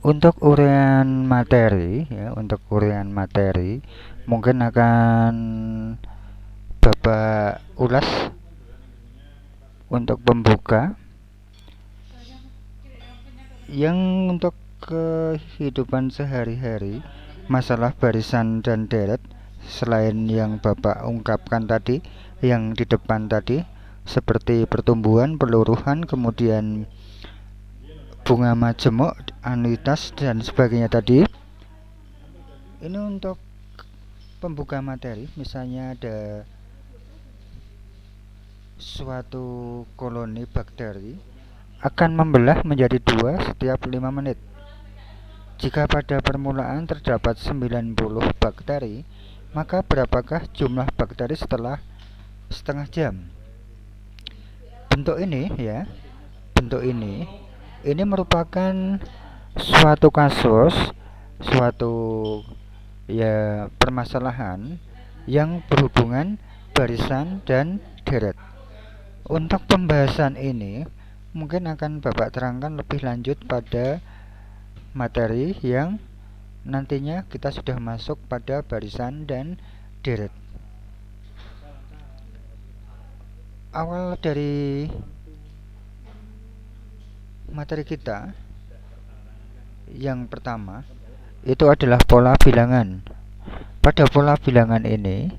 Untuk uraian materi ya, untuk uraian materi mungkin akan Bapak ulas untuk pembuka yang untuk kehidupan sehari-hari, masalah barisan dan deret selain yang Bapak ungkapkan tadi, yang di depan tadi seperti pertumbuhan, peluruhan, kemudian bunga majemuk, anuitas dan sebagainya tadi. Ini untuk pembuka materi, misalnya ada suatu koloni bakteri akan membelah menjadi dua setiap 5 menit. Jika pada permulaan terdapat 90 bakteri, maka berapakah jumlah bakteri setelah setengah jam? Bentuk ini ya, bentuk ini merupakan suatu kasus, suatu ya permasalahan yang berhubungan barisan dan deret. Untuk pembahasan ini mungkin akan Bapak terangkan lebih lanjut pada materi yang nantinya kita sudah masuk pada barisan dan deret. Awal dari materi kita yang pertama itu adalah pola bilangan. Pada pola bilangan ini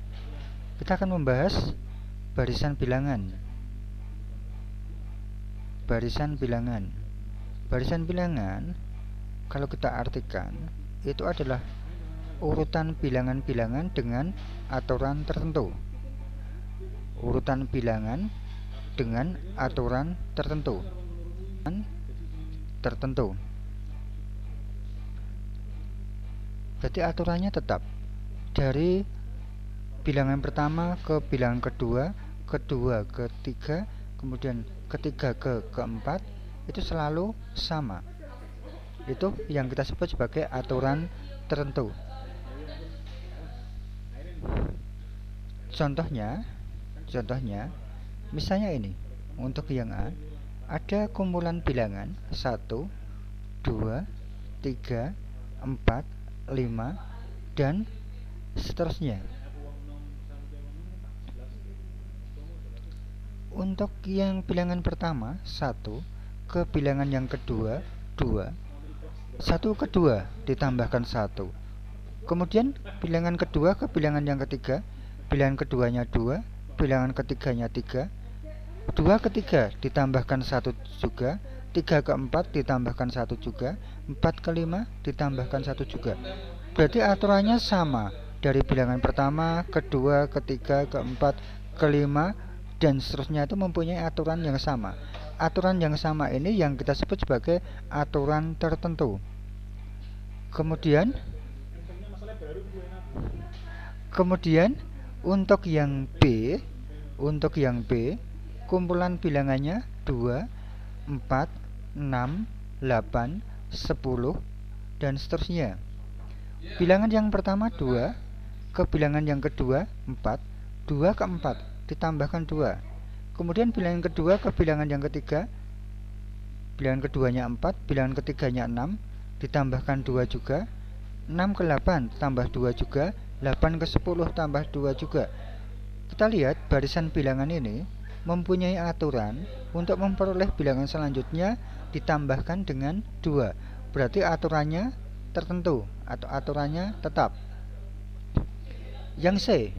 kita akan membahas barisan bilangan. Barisan bilangan. Barisan bilangan kalau kita artikan itu adalah urutan bilangan-bilangan dengan aturan tertentu. Urutan bilangan dengan aturan tertentu. Jadi aturannya tetap dari bilangan pertama ke bilangan kedua, kedua ke ketiga, kemudian ketiga ke keempat itu selalu sama. Itu yang kita sebut sebagai aturan tertentu. Contohnya misalnya ini, untuk yang A ada kumpulan bilangan 1, 2, 3, 4, 5 dan seterusnya. Untuk yang bilangan pertama 1 ke bilangan yang kedua 2, 1 ke 2 ditambahkan 1. Kemudian bilangan kedua ke bilangan yang ketiga, bilangan keduanya 2, bilangan ketiganya 3, 2 ke 3 ditambahkan 1 juga, 3 ke 4 ditambahkan 1 juga, 4 ke 5 ditambahkan 1 juga. Berarti aturannya sama dari bilangan pertama, kedua, ketiga, keempat, kelima dan seterusnya itu mempunyai aturan yang sama. Aturan yang sama ini yang kita sebut sebagai aturan tertentu. Kemudian untuk yang B, kumpulan bilangannya 2, 4, 6, 8, 10 dan seterusnya. Bilangan yang pertama 2 ke bilangan yang kedua 4, 2 ke 4 ditambahkan 2. Kemudian bilangan kedua ke bilangan yang ketiga, bilangan keduanya 4, bilangan ketiganya 6 ditambahkan 2 juga, 6 ke 8 tambah 2 juga, 8 ke 10 tambah 2 juga. Kita lihat barisan bilangan ini mempunyai aturan untuk memperoleh bilangan selanjutnya ditambahkan dengan 2. Berarti aturannya tertentu atau aturannya tetap. Yang C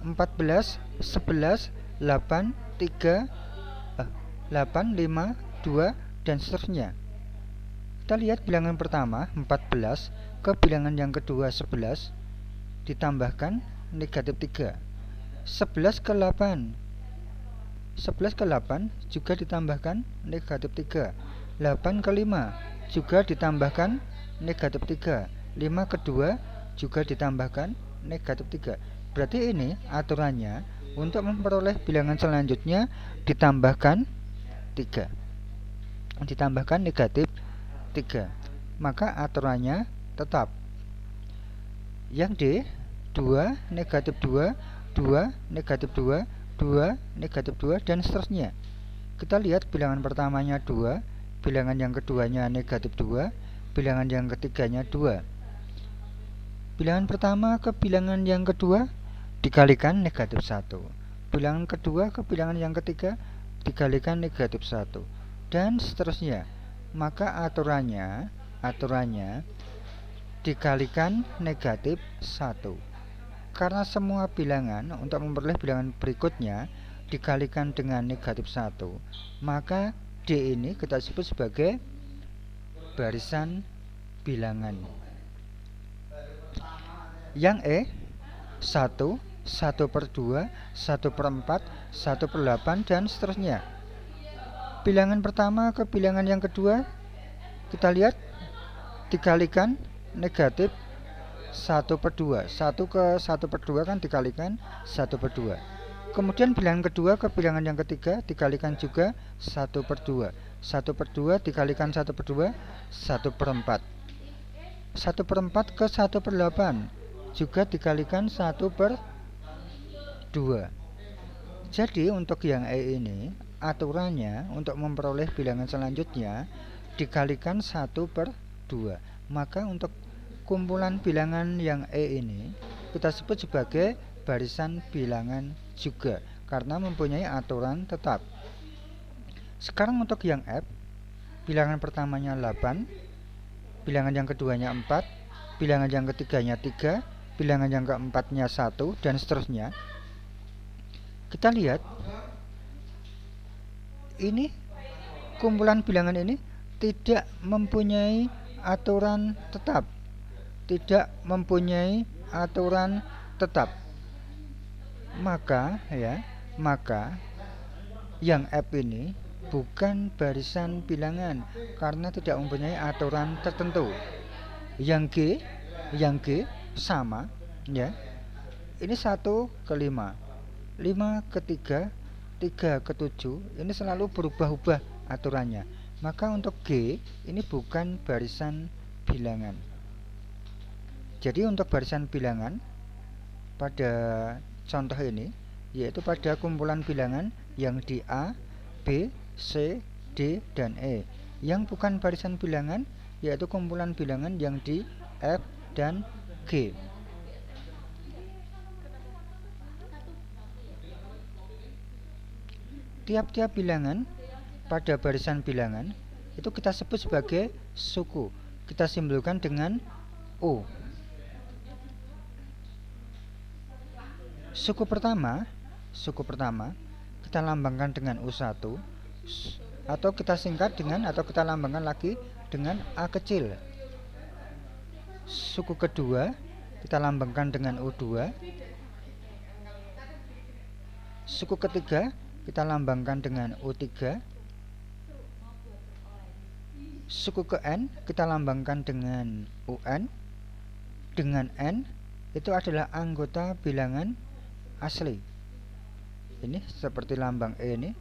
14, 11, 8, 3, 8, 5, 2 dan seterusnya. Kita lihat bilangan pertama 14 ke bilangan yang kedua 11 ditambahkan negatif 3. 11 ke 8 juga ditambahkan negatif 3. 8 ke 5 juga ditambahkan negatif 3. 5 ke 2 juga ditambahkan negatif 3. Berarti ini aturannya untuk memperoleh bilangan selanjutnya ditambahkan 3. Ditambahkan negatif 3. Maka aturannya tetap. Yang D 2, negatif 2, 2, negatif 2, 2, negatif 2 dan seterusnya. Kita lihat bilangan pertamanya 2, bilangan yang keduanya negatif 2, bilangan yang ketiganya 2. Bilangan pertama ke bilangan yang kedua dikalikan negatif 1. Bilangan kedua ke bilangan yang ketiga dikalikan negatif 1. Dan seterusnya. Maka aturannya dikalikan negatif 1. Karena semua bilangan untuk memperoleh bilangan berikutnya dikalikan dengan negatif 1, maka D ini kita sebut sebagai barisan bilangan. Yang E 1, 1/2, 1/4, 1/8 dan seterusnya. Bilangan pertama ke bilangan yang kedua kita lihat dikalikan negatif 1/2. 1 ke 1/2 kan dikalikan 1/2. Kemudian bilangan kedua ke bilangan yang ketiga dikalikan juga 1/2. 1/2 dikalikan 1/2, 1/4. 1/4 ke 1/8 juga dikalikan 1/2. Jadi untuk yang E ini aturannya untuk memperoleh bilangan selanjutnya dikalikan 1/2. Maka untuk kumpulan bilangan yang E ini kita sebut sebagai barisan bilangan juga karena mempunyai aturan tetap. Sekarang untuk yang F, bilangan pertamanya 8, bilangan yang keduanya 4, bilangan yang ketiganya 3, bilangan yang keempatnya 1 dan seterusnya. Kita lihat ini kumpulan bilangan ini tidak mempunyai aturan tetap. Maka yang F ini bukan barisan bilangan karena tidak mempunyai aturan tertentu. Yang G sama ya. Ini 1/5, 5/3, 3/7. Ini selalu berubah-ubah aturannya. Maka untuk G ini bukan barisan bilangan. Jadi untuk barisan bilangan pada contoh ini yaitu pada kumpulan bilangan yang di A, B, C, D, dan E. Yang bukan barisan bilangan yaitu kumpulan bilangan yang di F dan G. Tiap-tiap bilangan pada barisan bilangan itu kita sebut sebagai suku. Kita simbolkan dengan O. Suku pertama kita lambangkan dengan U1 atau kita singkat dengan atau kita lambangkan lagi dengan A kecil. Suku kedua kita lambangkan dengan U2. Suku ketiga kita lambangkan dengan U3. Suku ke N kita lambangkan dengan UN. Dengan N itu adalah anggota bilangan asli. Ini seperti lambang E ini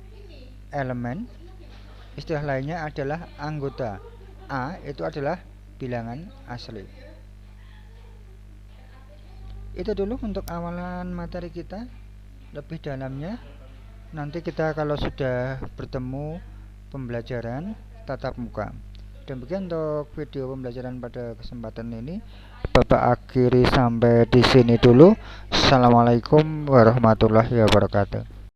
elemen. Istilah lainnya adalah anggota. A itu adalah bilangan asli. Itu dulu untuk awalan materi kita. Lebih dalamnya nanti kita kalau sudah bertemu pembelajaran tatap muka. Demikian untuk video pembelajaran pada kesempatan ini. Bapak akhiri sampai di sini dulu. Assalamualaikum warahmatullahi wabarakatuh.